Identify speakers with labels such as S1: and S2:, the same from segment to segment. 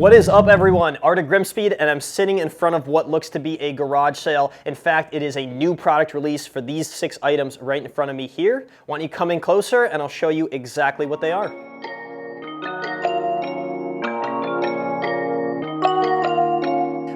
S1: What is up, everyone? Art of GrimmSpeed, and I'm sitting in front of what looks to be a garage sale. In fact, it is a new product release for these 6 items right in front of me here. Why don't you come in closer and I'll show you exactly what they are.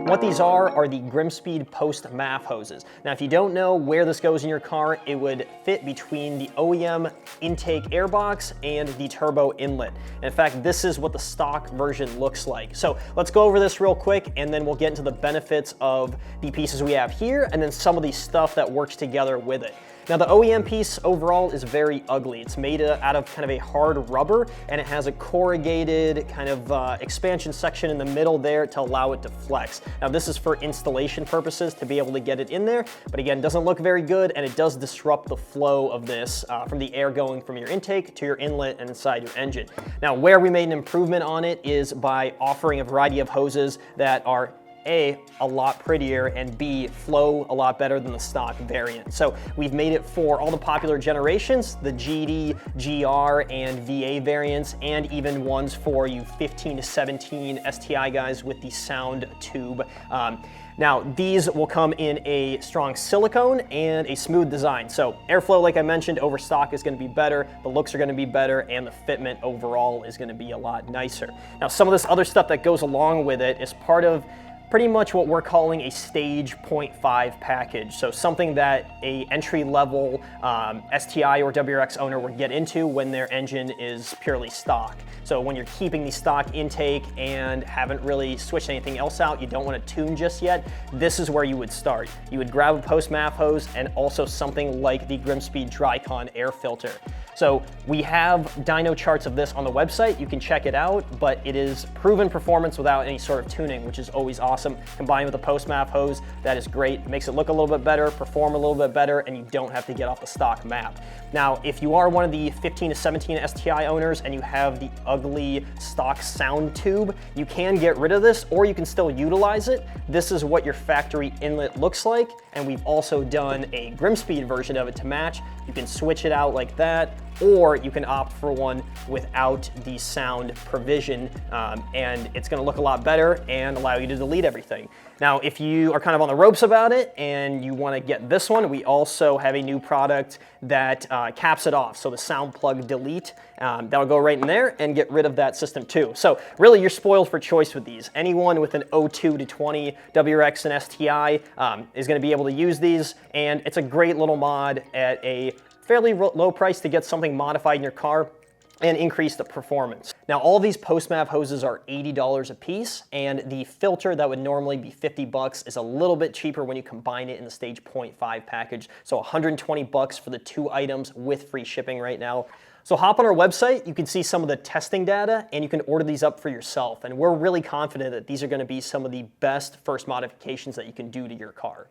S1: What these are the GrimmSpeed post MAF hoses. Now, if you don't know where this goes in your car, it would fit between the OEM intake air box and the turbo inlet. In fact, this is what the stock version looks like. So let's go over this real quick, and then we'll get into the benefits of the pieces we have here, and then some of the stuff that works together with it. Now, the OEM piece overall is very ugly. It's made out of kind of a hard rubber, and it has a corrugated kind of expansion section in the middle there to allow it to flex. Now, this is for installation purposes to be able to get it in there, but again, doesn't look very good, and it does disrupt the flow of this from the air going from your intake to your inlet and inside your engine. Now, where we made an improvement on it is by offering a variety of hoses that are A, a lot prettier, and B, flow a lot better than the stock variant. So we've made it for all the popular generations, the GD, GR, and VA variants, and even ones for you 15 to 17 STI guys with the sound tube. Now, these will come in a strong silicone and a smooth design. So airflow, like I mentioned, over stock is gonna be better, the looks are gonna be better, and the fitment overall is gonna be a lot nicer. Now, some of this other stuff that goes along with it is part of pretty much what we're calling a stage 0.5 package. So something that a entry-level STI or WRX owner would get into when their engine is purely stock. So when you're keeping the stock intake and haven't really switched anything else out, you don't want to tune just yet, this is where you would start. You would grab a post-MAF hose and also something like the GrimmSpeed Drycon air filter. So we have dyno charts of this on the website. You can check it out, but it is proven performance without any sort of tuning, which is always awesome. Combined with a post-MAF hose, that is great. It makes it look a little bit better, perform a little bit better, and you don't have to get off the stock MAF. Now, if you are one of the 15 to 17 STI owners and you have the ugly stock sound tube, you can get rid of this, or you can still utilize it. This is what your factory inlet looks like, and we've also done a GrimmSpeed version of it to match. You can switch it out like that, or you can opt for one without the sound provision, and it's gonna look a lot better and allow you to delete everything. Now, if you are kind of on the ropes about it and you wanna get this one, we also have a new product that caps it off. So the sound plug delete, that'll go right in there and get rid of that system too. So really, you're spoiled for choice with these. Anyone with an 02 to 20 WRX and STI is gonna be able to use these, and it's a great little mod at a fairly low price to get something modified in your car and increase the performance. Now, all these post-MAF hoses are $80 a piece, and the filter that would normally be $50 is a little bit cheaper when you combine it in the stage 0.5 package. So $120 for the 2 items with free shipping right now. So hop on our website, you can see some of the testing data, and you can order these up for yourself. And we're really confident that these are gonna be some of the best first modifications that you can do to your car.